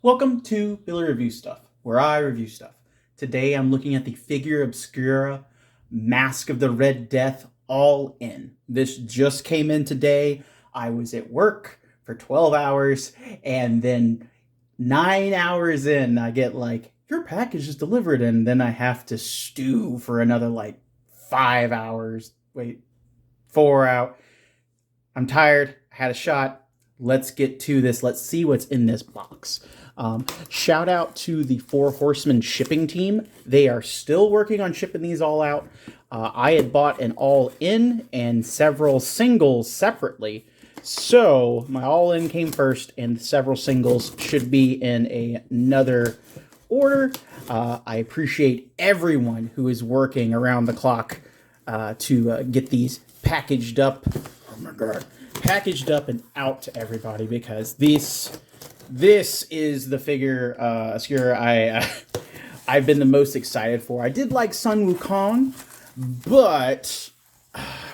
Welcome to Billy Review Stuff, where I review stuff. Today I'm looking at the Figura Obscura Masque of the Red Death AllIn. This just came in today. I was at work for 12 hours, and then 9 hours in, I get like, your package is delivered, and then I have to stew for another like 5 hours. Wait, 4 hours. I'm tired. I had a shot. Let's get to this. Let's see what's in this box. Shout out to the Four Horsemen shipping team. They are still working on shipping these all out. I had bought an all-in and several singles separately. So my all-in came first and several singles should be in another order. I appreciate everyone who is working around the clock to get these packaged up. Oh my God. Packaged up and out to everybody, because this is the figure Obscura I've been the most excited for. I did like Sun Wukong, but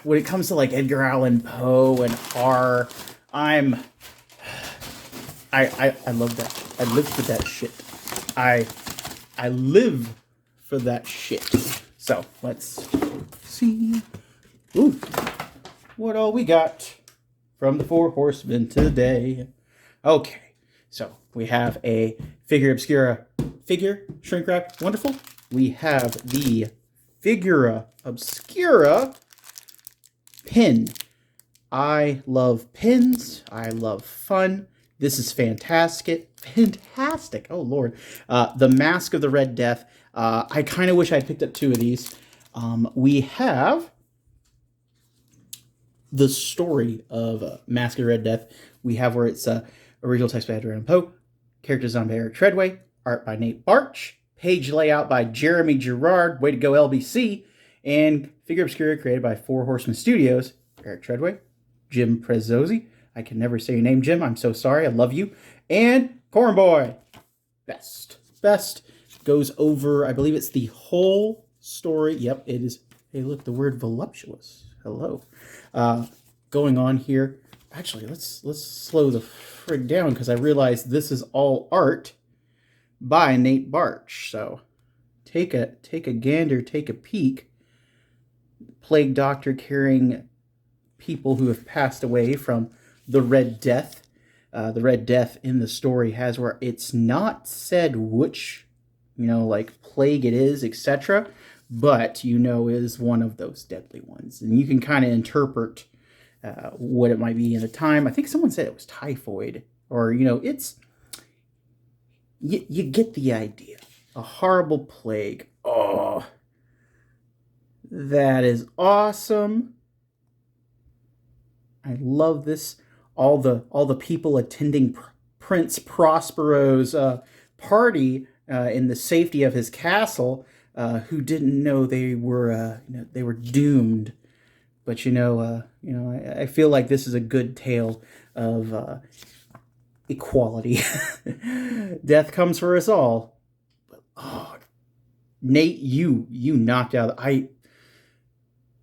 when it comes to like Edgar Allan Poe and horror, I love that. I live for that shit. I live for that shit. So let's see. Ooh, what all we got from the Four Horsemen today. Okay, so we have a Figura Obscura figure, shrink wrap, wonderful. We have the Figura Obscura pin. I love pins. I love fun. This is fantastic. Fantastic. Oh, Lord. The Masque of the Red Death. I kind of wish I picked up two of these. We have the story of Masque of Red Death. We have where it's original text by Edgar Allan Poe, character design by Eric Treadway, art by Nate Barch, page layout by Jeremy Gerard, way to go LBC, and Figura Obscura created by Four Horsemen Studios, Eric Treadway, Jim Prezzosi. I can never say your name, Jim. I'm so sorry. I love you. And Cornboy. Best goes over, I believe it's the whole story. Yep, it is. Hey, look, the word voluptuous. Hello. Going on here. Actually, let's slow the frig down, because I realize this is all art by Nate Barch. So take a gander, take a peek. Plague Doctor carrying people who have passed away from the Red Death. The Red Death in the story has where it's not said which, like plague it is, etc., but is one of those deadly ones. And you can kind of interpret what it might be in the time. I think someone said it was typhoid, or, it's, you get the idea. A horrible plague. Oh, that is awesome. I love this. All the people attending Prince Prospero's party in the safety of his castle, who didn't know they were doomed. But I feel like this is a good tale of equality. Death comes for us all. But, Nate, you knocked out.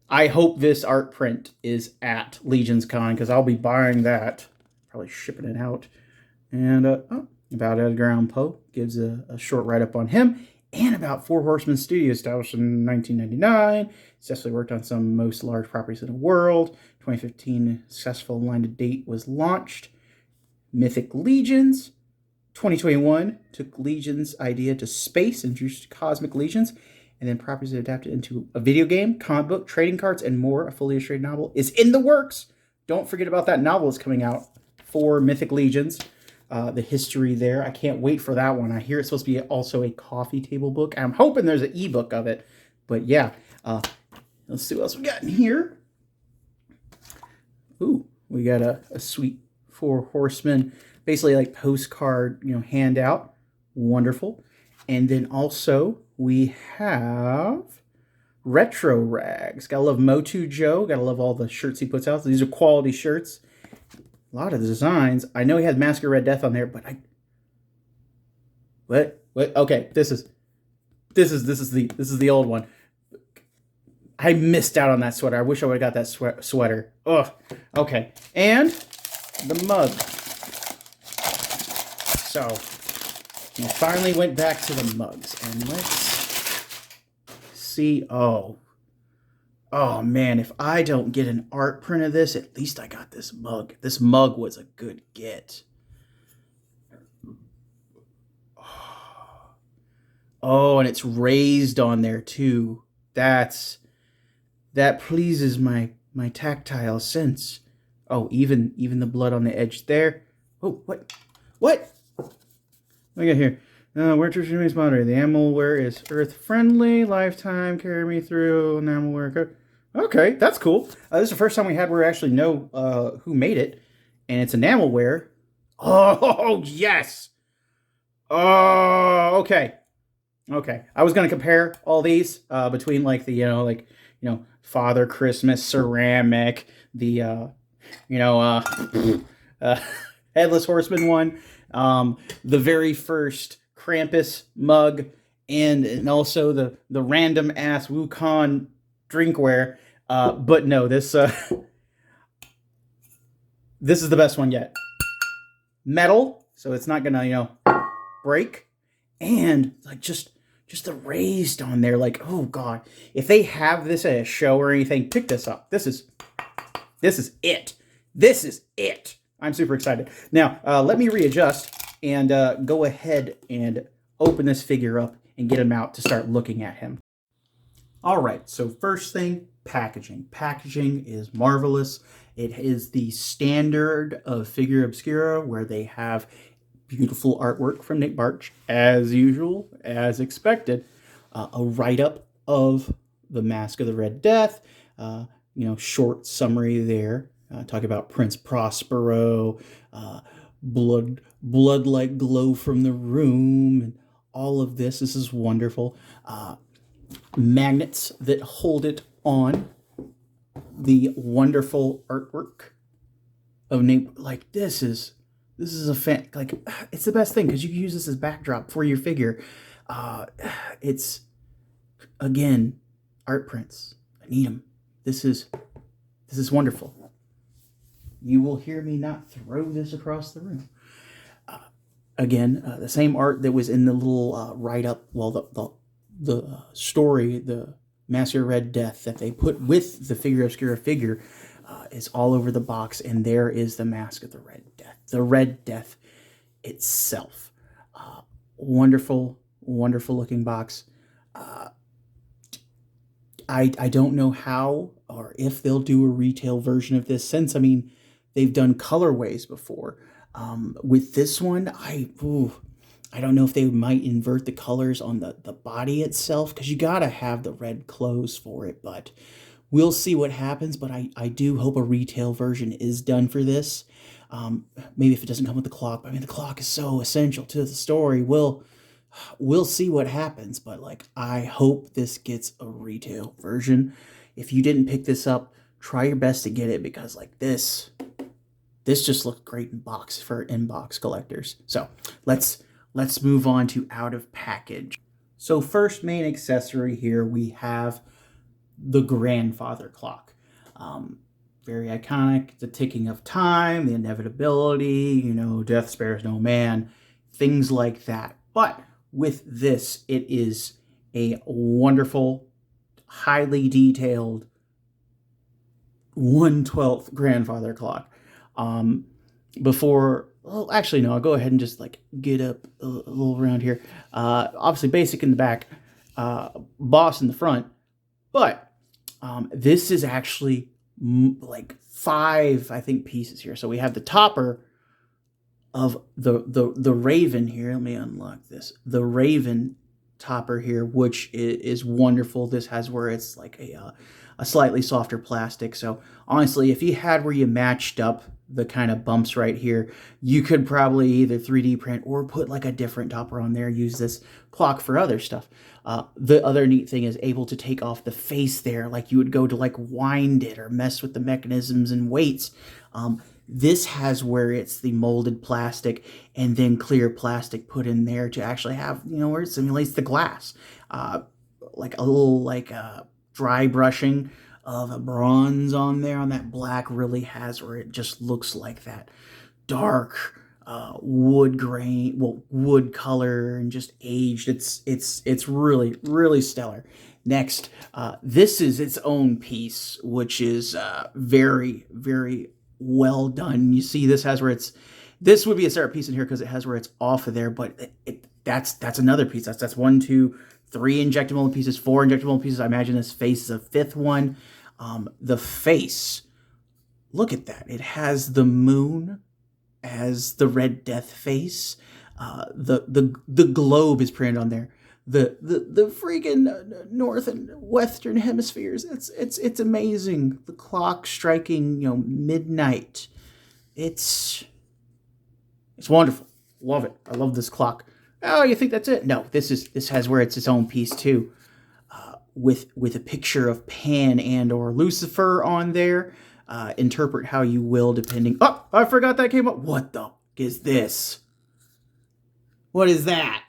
I hope this art print is at Legion's Con, because I'll be buying that. Probably shipping it out. And about Edgar Allan Poe, gives a short write-up on him. And about Four Horsemen Studios, established in 1999. Successfully worked on some most large properties in the world. 2015 successful line to date was launched. Mythic Legions. 2021 took Legion's idea to space, introduced Cosmic Legions. And then properties adapted into a video game, comic book, trading cards, and more. A fully illustrated novel is in the works. Don't forget about that novel that's coming out for Mythic Legions. The history there. I can't wait for that one. I hear it's supposed to be also a coffee table book. I'm hoping there's an ebook of it. But yeah, let's see what else we got in here. Ooh, we got a sweet Four Horsemen, basically like postcard, handout. Wonderful. And then also we have retro rags. Gotta love Motu Joe. Gotta love all the shirts he puts out. These are quality shirts. A lot of designs. I know he had Masque of Red Death on there, but what? Okay, this is the old one. I missed out on that sweater. I wish I would have got that sweater. Ugh. Okay, and the mug. So We finally went back to the mugs, and let's see. Oh man, if I don't get an art print of this, at least I got this mug. This mug was a good get. Oh, and it's raised on there too. That pleases my tactile sense. Oh, even the blood on the edge there. Oh, what? What? Look at here. Winter is moderate. The animalware is earth friendly. Lifetime carry me through. Animalware. Okay, that's cool. This is the first time we had where we actually know who made it, and it's enamelware. Oh yes. Oh, okay. Okay. I was gonna compare all these between like the Father Christmas ceramic, the Headless Horseman one, the very first Krampus mug, and also the random ass Wukong drinkware. But no, this this is the best one yet. Metal, so it's not gonna break, and like just the raised on there. Like, oh god, if they have this at a show or anything, pick this up. This is it. This is it. I'm super excited. Now, let me readjust and go ahead and open this figure up and get him out to start looking at him. All right, so first thing, packaging. Packaging is marvelous. It is the standard of Figura Obscura, where they have beautiful artwork from Nick Barch, as usual, as expected. A write-up of the Mask of the Red Death, short summary there. Talk about Prince Prospero, blood-like glow from the room, and all of this. This is wonderful. Magnets that hold it on. The wonderful artwork of Nate. Like, this is a it's the best thing because you can use this as backdrop for your figure. It's again art prints. I need them. This is wonderful. You will hear me not throw this across the room. Again, the same art that was in the little write-up, well, the story, the Master Red Death that they put with the Figura Obscura figure is all over the box, and there is the Mask of the Red Death. The Red Death itself. Wonderful, wonderful looking box. I don't know how or if they'll do a retail version of this, since, I mean, they've done colorways before. With this one, I don't know if they might invert the colors on the body itself, because you gotta have the red clothes for it, but we'll see what happens. But I do hope a retail version is done for this. Maybe if it doesn't come with the clock, but I mean, the clock is so essential to the story. We'll see what happens, but like, I hope this gets a retail version. If you didn't pick this up, try your best to get it, because like this just looked great in box for inbox collectors. So let's move on to out of package. So first main accessory here, we have the grandfather clock. Very iconic, the ticking of time, the inevitability, death spares no man, things like that. But with this, it is a wonderful, highly detailed 1/12 grandfather clock. Actually, no, I'll go ahead and just like get up a little around here. Obviously basic in the back, boss in the front, but this is actually like 5, I think, pieces here. So we have the topper of the Raven here. Let me unlock this. The Raven topper here, which is wonderful. This has where it's like a slightly softer plastic. So honestly, if you had where you matched up the kind of bumps right here, you could probably either 3D print or put like a different topper on there, use this clock for other stuff. The other neat thing is able to take off the face there, like you would go to like wind it or mess with the mechanisms and weights. This has where it's the molded plastic and then clear plastic put in there to actually have, where it simulates the glass. Like a little dry brushing of a bronze on there on that black really has where it just looks like that dark, wood grain, well, wood color, and just aged. It's really really stellar. Next, this is its own piece, which is very very well done. You see, this would be a separate piece in here because it has where it's off of there, but that's another piece. That's one, two, three injectable pieces, four injectable pieces. I imagine this face is a fifth one. The face, look at that. It has the moon as the Red Death face. The globe is printed on there. The freaking north and western hemispheres. It's amazing. The clock striking, midnight. It's wonderful. Love it. I love this clock. Oh, you think that's it? No, this has where it's its own piece too, with a picture of Pan and or Lucifer on there. Interpret how you will, depending. Oh, I forgot that came up. What the is this? What is that?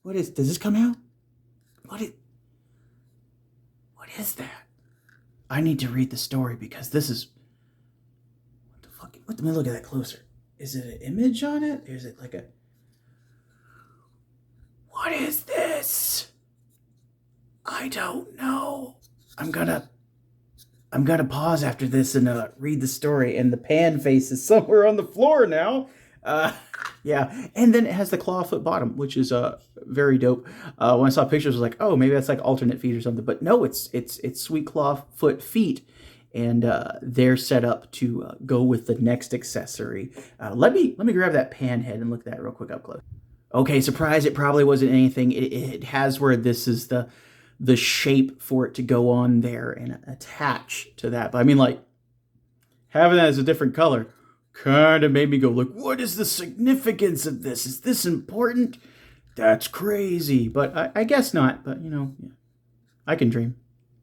Does this come out? What is that? I need to read the story because this is, what the fuck? Let me look at that closer. Is it an image on it? Or is it like a, what is this? I don't know. I'm gonna pause after this and read the story. And the Pan face is somewhere on the floor now. Yeah, and then it has the clawfoot bottom, which is very dope. When I saw pictures, I was like, oh, maybe that's like alternate feet or something. But no, it's sweet clawfoot feet, and they're set up to go with the next accessory. Let me grab that Pan head and look at that real quick up close. Okay, surprise! It probably wasn't anything. It has where this is the shape for it to go on there and attach to that. But I mean, like, having that as a different color kind of made me go, like, what is the significance of this? Is this important? That's crazy. But I guess not. But, yeah. I can dream.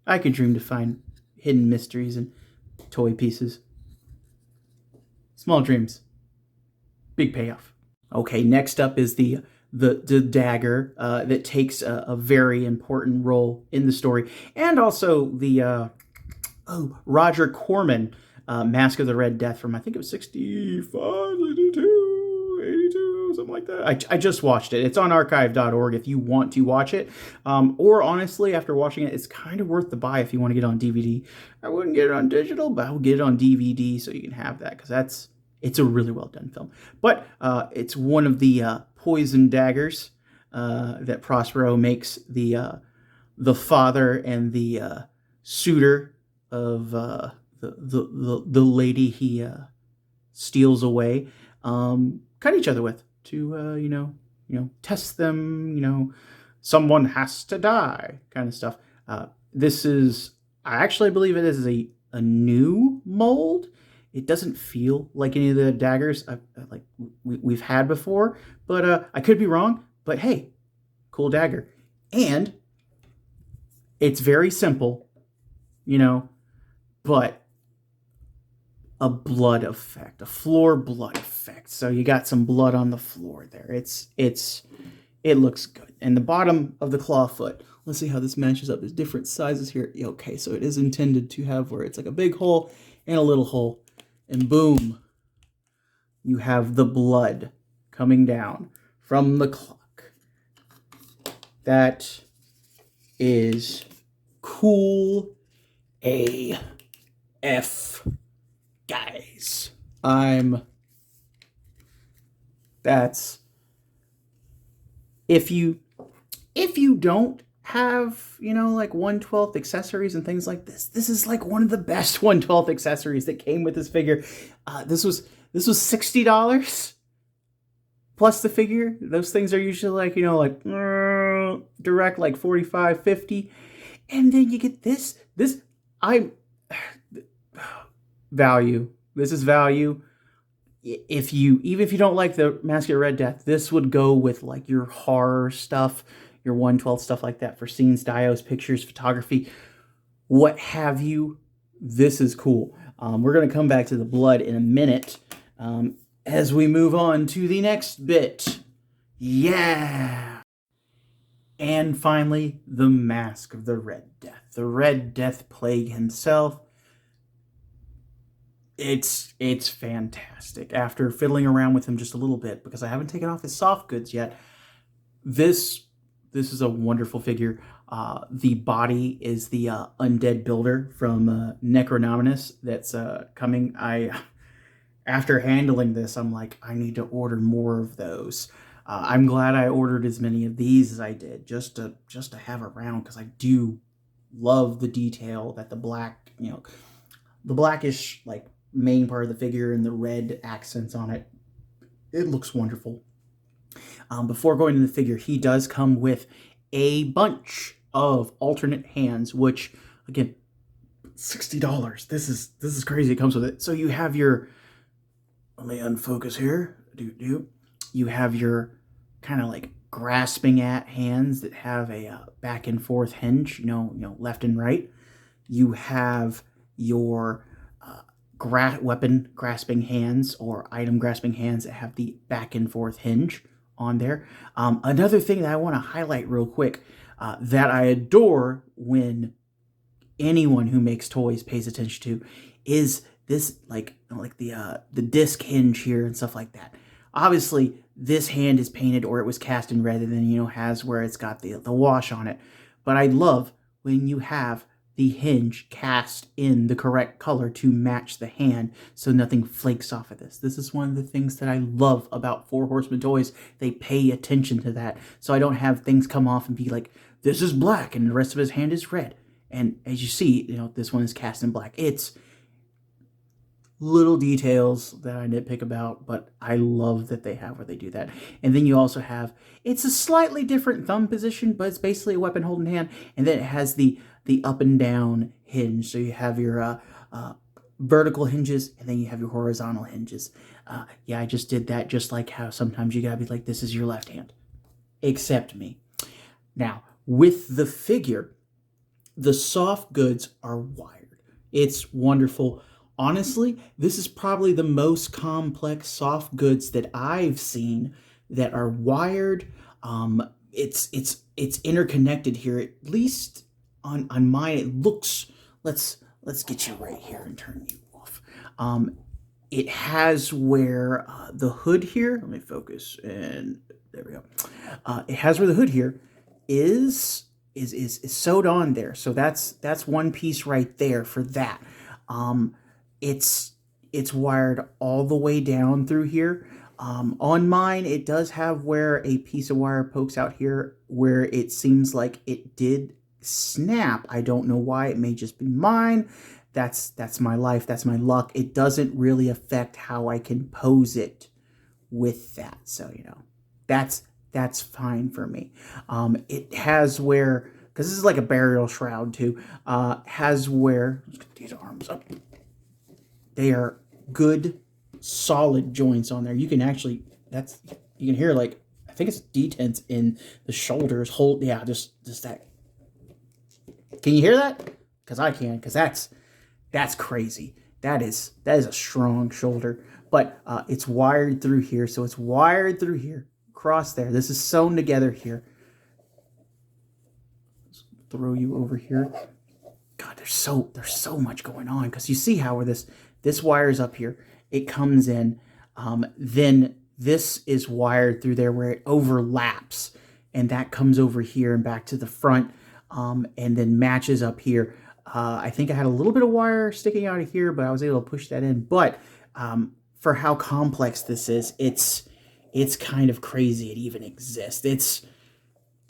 I can dream to find hidden mysteries and toy pieces. Small dreams. Big payoff. Okay, next up is the dagger that takes a very important role in the story. And also the Roger Corman Mask of the Red Death from, I think it was 65, 62, 82, something like that. I just watched it. It's on archive.org if you want to watch it. Or honestly, after watching it, it's kind of worth the buy if you want to get it on DVD. I wouldn't get it on digital, but I will get it on DVD so you can have that, because it's a really well done film. But it's one of the poison daggers that Prospero makes the father and the suitor of the lady he steals away cut each other with to test them. Someone has to die, kind of stuff. I actually believe it is a new mold. It doesn't feel like any of the daggers we've had before, but I could be wrong. But hey, cool dagger. And it's very simple, but a blood effect, a floor blood effect. So you got some blood on the floor there. It looks good. And the bottom of the clawfoot, let's see how this matches up. There's different sizes here. Okay, so it is intended to have where it's like a big hole and a little hole. And boom, you have the blood coming down from the clock. That is cool AF, guys. If you don't have, like 1/12 accessories and things like this is like one of the best 1/12 accessories that came with this figure. This was $60 plus the figure. Those things are usually like direct, like 45, 50. And then you get this value. This is value. Even if you don't like the Mask of Red Death, this would go with like your horror stuff, your 1/12 stuff like that, for scenes, dios, pictures, photography, what have you. This is cool. We're going to come back to the blood in a minute as we move on to the next bit. Yeah. And finally, the Mask of the Red Death. The Red Death Plague himself. It's fantastic. After fiddling around with him just a little bit, because I haven't taken off his soft goods yet, this this is a wonderful figure. The body is the Undead Builder from Necronominus that's coming. After handling this, I'm like, I need to order more of those. I'm glad I ordered as many of these as I did, just to have around, because I do love the detail that the black, the blackish like main part of the figure and the red accents on it. It looks wonderful. Before going to the figure, he does come with a bunch of alternate hands, which again, $60. This is crazy. It comes with it. So you have your, let me unfocus here. You have your kind of like grasping at hands that have a back and forth hinge, left and right. You have your weapon grasping hands or item grasping hands that have the back and forth hinge on there. Another thing that I want to highlight real quick that I adore when anyone who makes toys pays attention to is this like the disc hinge here and stuff like that. Obviously, this hand is painted or it was cast in red and then has where it's got the wash on it. But I love when you have the hinge cast in the correct color to match the hand so nothing flakes off of this. This is one of the things that I love about Four Horsemen toys. They pay attention to that. So I don't have things come off and be like, this is black and the rest of his hand is red. And as you see, this one is cast in black. It's little details that I nitpick about, but I love that they have where they do that. And then you also have, it's a slightly different thumb position, but it's basically a weapon holding hand. And then it has the up and down hinge. So you have your vertical hinges, and then you have your horizontal hinges. Yeah, I just did that, just like how sometimes you gotta be like, this is your left hand. Accept me. Now, with the figure, the soft goods are wired. It's wonderful. Honestly, this is probably the most complex soft goods that I've seen that are wired. It's interconnected here. At least on mine, it looks. Let's get you right here and turn you off. It has where the hood here. Let me focus, and there we go. It has where the hood here is sewed on there. So that's one piece right there for that. It's wired all the way down through here. On mine, it does have where a piece of wire pokes out here where it seems like it did snap. I don't know why. It may just be mine. That's my life. That's my luck. It doesn't really affect how I can pose it with that. So, that's fine for me. It has where, because this is like a burial shroud too, has where, let's get these arms up. They are good, solid joints on there. You can actually, you can hear like, I think it's detents in the shoulders. Just that. Can you hear that? Because I can, because that's crazy. That is a strong shoulder. But it's wired through here, so it's wired through here, across there. This is sewn together here. Let's throw you over here. God, there's so much going on, because you see how this wire's up here. It comes in, then this is wired through there where it overlaps, and that comes over here and back to the front, and then matches up here. I think I had a little bit of wire sticking out of here, but I was able to push that in. But for how complex this is, it's kind of crazy it even exists.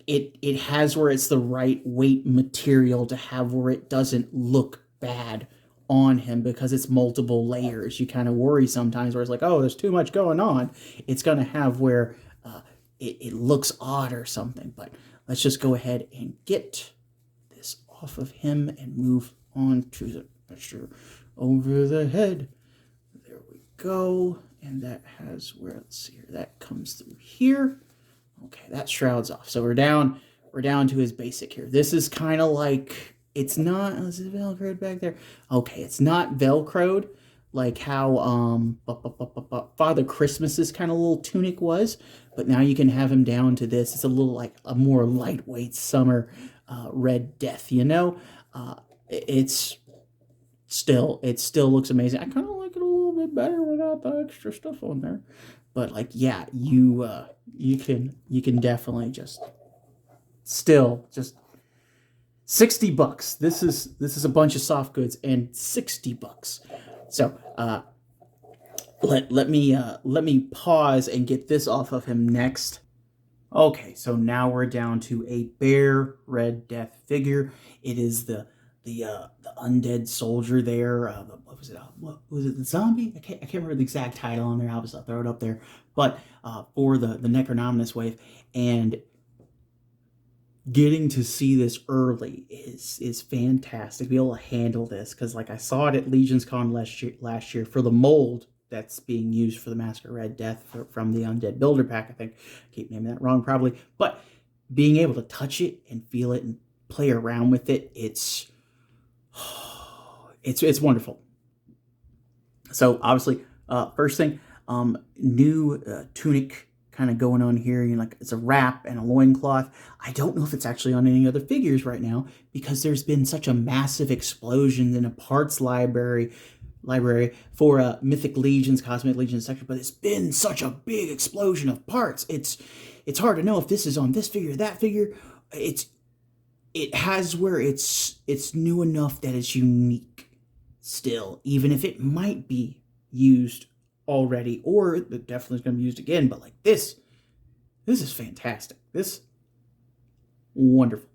It has where it's the right weight material to have where it doesn't look bad on him, because it's multiple layers. You kind of worry sometimes where it's like, oh, there's too much going on. It's going to have where it looks odd or something. But let's just go ahead and get this off of him and move on to the picture over the head. There we go. And that has where, let's see here, that comes through here. Okay, that shrouds off. So we're down to his basic here. This is kind of like, it's not, is it Velcroed back there? Okay, it's not Velcroed like how Father Christmas's kind of little tunic was, but now you can have him down to this. It's a little like a more lightweight summer Red Death, It still looks amazing. I kind of like it a bit better without the extra stuff on there. But like, yeah, you can definitely just still just $60. This is a bunch of soft goods and $60. So let me pause and get this off of him next. Okay, so now we're down to a Bear Red Death figure. It is the Undead Soldier there. What was it? What was it? The zombie? I can't remember the exact title on there. I'll throw it up there. But for the Necronominous wave, and getting to see this early is fantastic. To be able to handle this, because like I saw it at Legion's Con last year for the mold that's being used for the Mask of Red Death from the Undead Builder pack. I think I keep naming that wrong probably, but being able to touch it and feel it and play around with it, it's wonderful. So obviously, first thing, new tunic kind of going on here. Like it's a wrap and a loincloth. I don't know if it's actually on any other figures right now because there's been such a massive explosion in a parts library for Mythic Legions, Cosmic Legions, etc. But it's been such a big explosion of parts. It's hard to know if this is on this figure, that figure. It has where it's new enough that it's unique still, even if it might be used already, or it definitely is going to be used again. But like this is fantastic. This wonderful.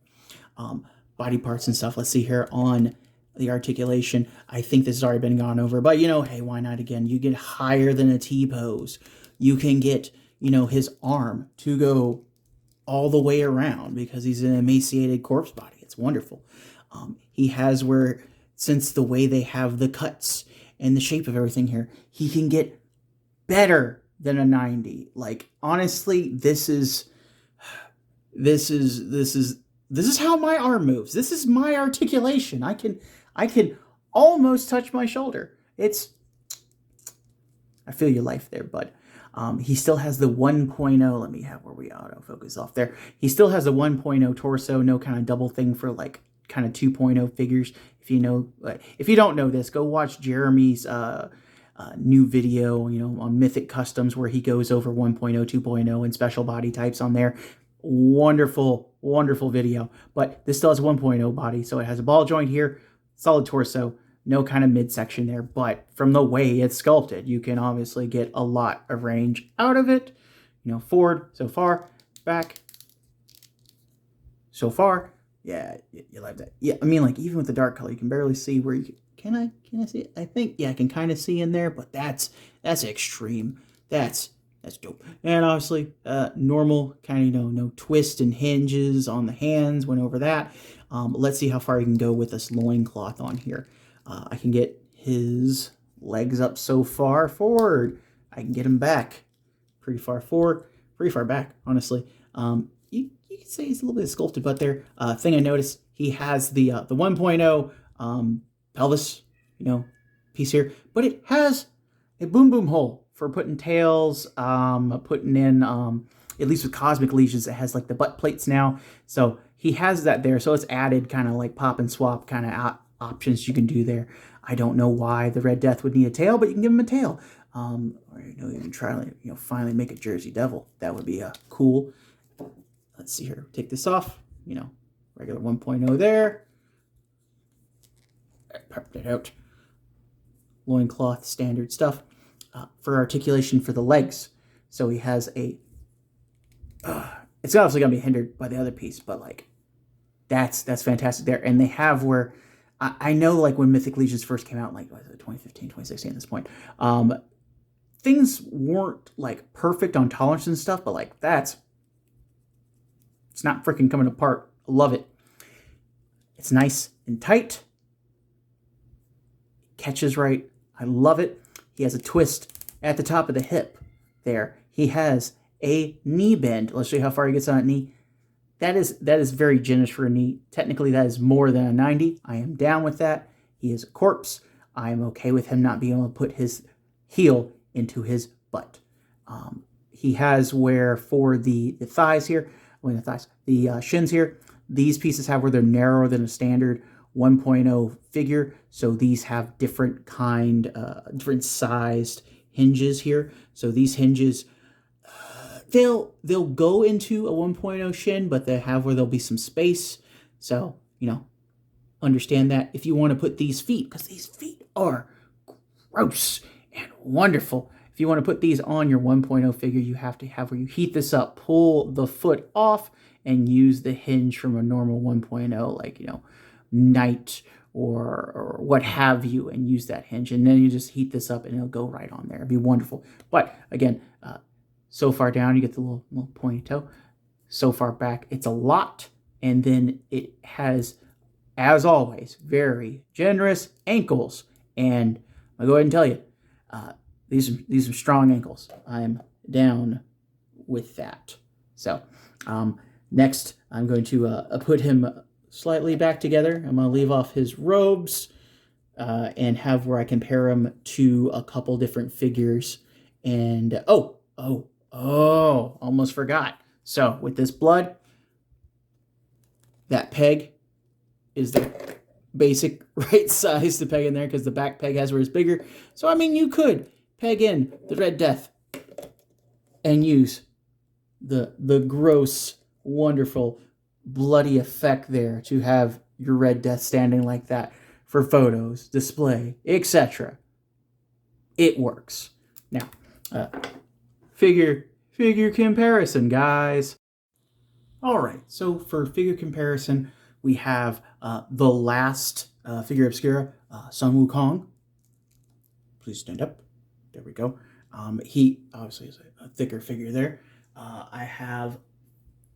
Body parts and stuff. Let's see here on the articulation. I think this has already been gone over, but hey, why not again? You get higher than a T-pose. You can get, his arm to go all the way around because he's an emaciated corpse body. It's wonderful. He has where, since the way they have the cuts and the shape of everything here, he can get better than a 90. Like, honestly, this is how my arm moves. This is my articulation. I can almost touch my shoulder. I feel your life there, bud. He still has the 1.0. Let me have where we autofocus off there. He still has the 1.0 torso, no kind of double thing for like kind of 2.0 figures. If you don't know this, go watch Jeremy's new video, on Mythic Customs where he goes over 1.0, 2.0 and special body types on there. Wonderful, wonderful video. But this still has a 1.0 body, so it has a ball joint here, solid torso, no kind of midsection there. But from the way it's sculpted, you can obviously get a lot of range out of it. Forward so far, back so far. Yeah, you like that. Yeah, I mean, like even with the dark color, you can barely see where you can I see it? I think, yeah, I can kind of see in there, but that's extreme. That's dope. And obviously, normal kind of, no twist and hinges on the hands. Went over that. Let's see how far you can go with this loincloth on here. I can get his legs up so far forward. I can get him back pretty far forward, pretty far back, honestly. You can say he's a little bit sculpted butt there. Thing I noticed, he has the 1.0 pelvis, piece here, but it has a boom hole for putting tails, putting in, at least with Cosmic Legions, it has like the butt plates now. So he has that there. So it's added kind of like pop and swap kind of options you can do there. I don't know why the Red Death would need a tail, but you can give him a tail. Or even try to, finally make a Jersey Devil. That would be cool. Let's see here. Take this off. Regular 1.0 there. Pop that out. Loincloth, standard stuff. For articulation for the legs. So he has a... it's obviously going to be hindered by the other piece, but like, that's fantastic there. And they have where... I know like when Mythic Legions first came out, like 2015, 2016 at this point, things weren't like perfect on tolerance and stuff, but like it's not freaking coming apart. I love it. It's nice and tight. Catches right. I love it. He has a twist at the top of the hip there. He has a knee bend. Let's show you how far he gets on that knee. That is very generous for a knee. Technically, that is more than a 90. I am down with that. He is a corpse. I am okay with him not being able to put his heel into his butt. He has where for the thighs here, the shins here, these pieces have where they're narrower than a standard, 1.0 figure. So these have different different sized hinges here. So these hinges, they'll go into a 1.0 shin, but they have where there'll be some space. So, understand that if you want to put these feet, because these feet are gross and wonderful. If you want to put these on your 1.0 figure, you have to have where you heat this up, pull the foot off, and use the hinge from a normal 1.0, like, Knight or what have you, and use that hinge. And then you just heat this up and it'll go right on there. It'd be wonderful. But again, so far down, you get the little pointy toe. So far back, it's a lot. And then it has, as always, very generous ankles. And I'll go ahead and tell you, these are strong ankles. I'm down with that. So next, I'm going to put him slightly back together. I'm going to leave off his robes and have where I compare him to a couple different figures. And almost forgot. So with this blood, that peg is the basic right size to peg in there, because the back peg has where it's bigger. So, I mean, you could peg in the Red Death and use the gross, wonderful, bloody effect there to have your Red Death standing like that for photos, display, etc. It works. Now, figure comparison, guys. All right, so for figure comparison, we have the last Figura Obscura, Sun Wukong. Please stand up. There we go. He obviously is a thicker figure there. I have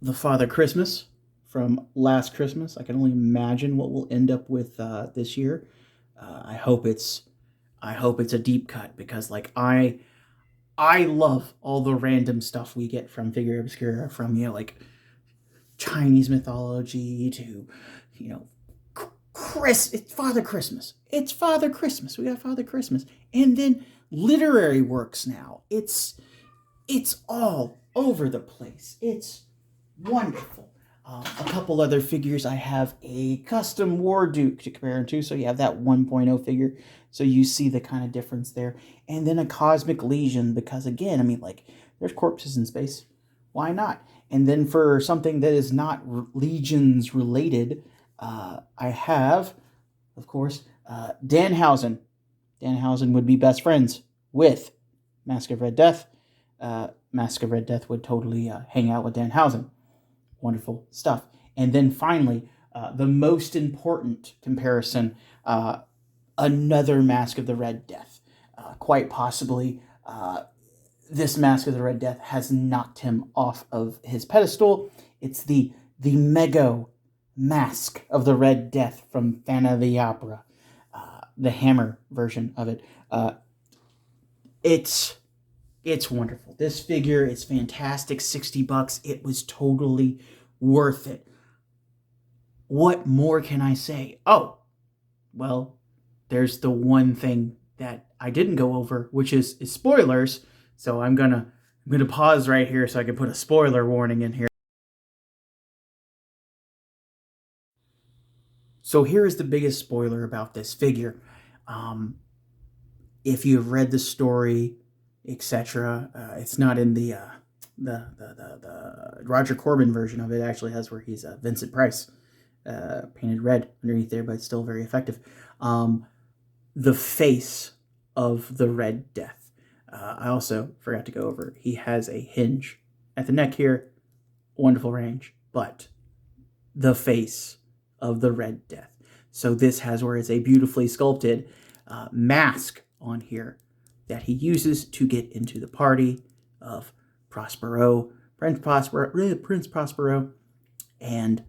the Father Christmas from last Christmas. I can only imagine what we'll end up with this year. I hope it's a deep cut, because like I love all the random stuff we get from Figura Obscura, from like Chinese mythology to it's Father Christmas. It's Father Christmas. We got Father Christmas, and then literary works now. It's all over the place. It's wonderful. A couple other figures. I have a custom War Duke to compare him to. So you have that 1.0 figure. So you see the kind of difference there. And then a Cosmic Legion, because again, I mean, like, there's corpses in space. Why not? And then for something that is not Legions related, I have, of course, Danhausen. Danhausen would be best friends with Mask of Red Death. Mask of Red Death would totally hang out with Danhausen. Wonderful stuff. And then finally, the most important comparison, another Mask of the Red Death. Quite possibly, this Mask of the Red Death has knocked him off of his pedestal. It's the Mego Mask of the Red Death from Phantom of the Opera, the Hammer version of it. It's wonderful. This figure is fantastic. $60. It was totally worth it. What more can I say? Oh, well, there's the one thing that I didn't go over, which is spoilers. So I'm gonna pause right here so I can put a spoiler warning in here. So here is the biggest spoiler about this figure. If you have read the story, etc., it's not in the Roger Corman version of it. It actually has where he's Vincent Price, painted red underneath there, but still very effective. The face of the Red Death. I also forgot to go over, he has a hinge at the neck here. Wonderful range. But the face of the Red Death. So this has where it's a beautifully sculpted mask on here that he uses to get into the party of Prince Prospero. And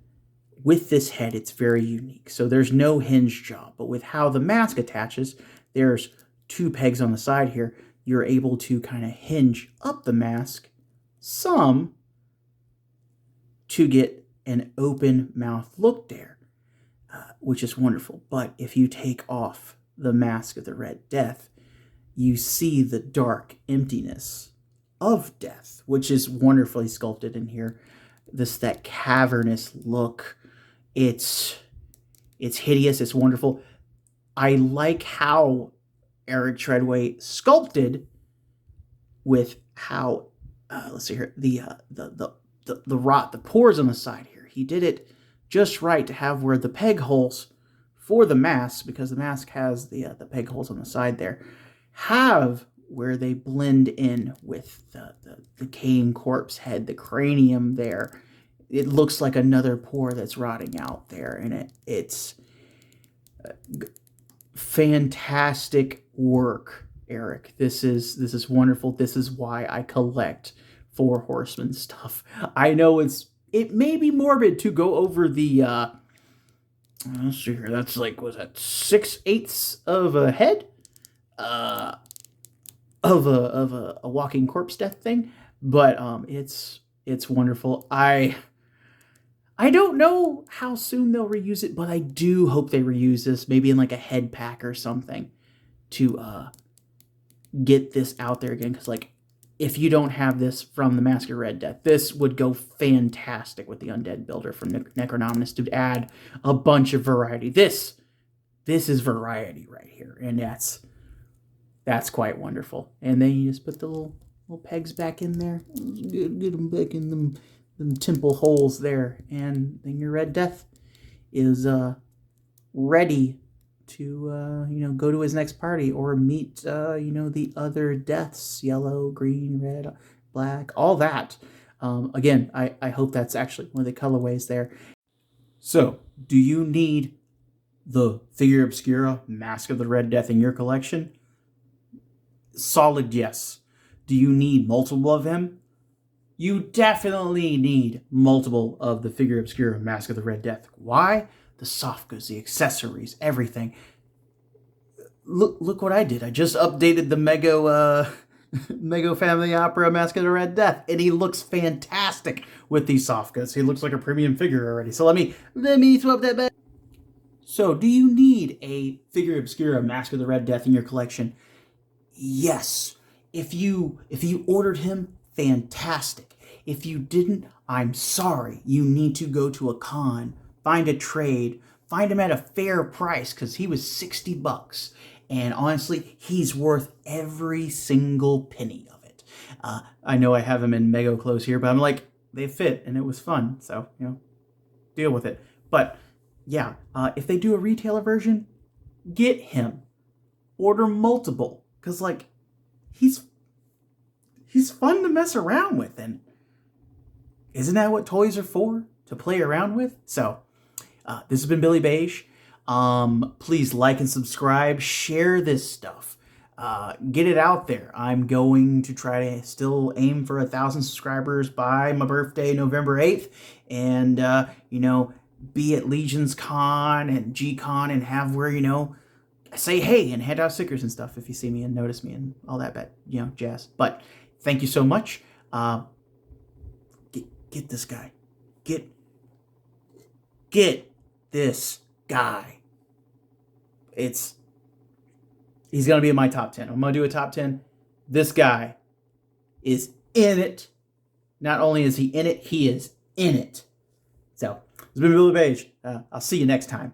with this head, it's very unique. So there's no hinge job, but with how the mask attaches, there's two pegs on the side here. You're able to kind of hinge up the mask some to get an open mouth look there, which is wonderful. But if you take off the Mask of the Red Death, you see the dark emptiness of death, which is wonderfully sculpted in here. That cavernous look. It's It's hideous. It's wonderful. I like how Eric Treadway sculpted with how let's see here, the rot, the pores on the side here. He did it just right to have where the peg holes for the mask, because the mask has the peg holes on the side there, have where they blend in with the decaying corpse head, the cranium there. It looks like another pore that's rotting out there, and it's fantastic work, Eric. This is wonderful. This is why I collect Four Horsemen stuff. I know it may be morbid to go over the let's see here. That's like, was that 6/8 of a head of a walking corpse death thing, but it's wonderful. I don't know how soon they'll reuse it, but I do hope they reuse this, maybe in like a head pack or something, to get this out there again. Because like, if you don't have this from the Mask of Red Death, this would go fantastic with the Undead Builder from Necronominus to add a bunch of variety. This is variety right here, and that's quite wonderful. And then you just put the little pegs back in there, get them back in them temple holes there, and then your Red Death is ready to go to his next party or meet the other deaths, yellow, green, red, black, all that. Again, I hope that's actually one of the colorways there. So, do you need the Figura Obscura Masque of the Red Death in your collection? Solid yes. Do you need multiple of him? You definitely need multiple of the Figura Obscura Masque of the Red Death. Why? The soft goods, the accessories, everything. Look what I did. I just updated the Mego Family Opera Masque of the Red Death, and he looks fantastic with these soft goods. He looks like a premium figure already. So let me swap that back. So, do you need a Figura Obscura Masque of the Red Death in your collection? Yes. If you ordered him, fantastic. If you didn't, I'm sorry. You need to go to a con, find a trade, find him at a fair price, because he was $60. And honestly, he's worth every single penny of it. I know I have him in Mego clothes here, but I'm like, they fit and it was fun. So, deal with it. But yeah, if they do a retailer version, get him. Order multiple. Because like, he's fun to mess around with, and isn't that what toys are for? To play around with? So, this has been Billy Beige. Please like and subscribe. Share this stuff. Get it out there. I'm going to try to still aim for 1,000 subscribers by my birthday, November 8th. And, be at Legion's Con and G-Con and have where, say hey and hand out stickers and stuff if you see me and notice me and all that bad, jazz. But thank you so much. Get this guy. Get this guy. He's going to be in my top 10. I'm going to do a top 10. This guy is in it. Not only is he in it, he is in it. So, it's been Billy Beige. I'll see you next time.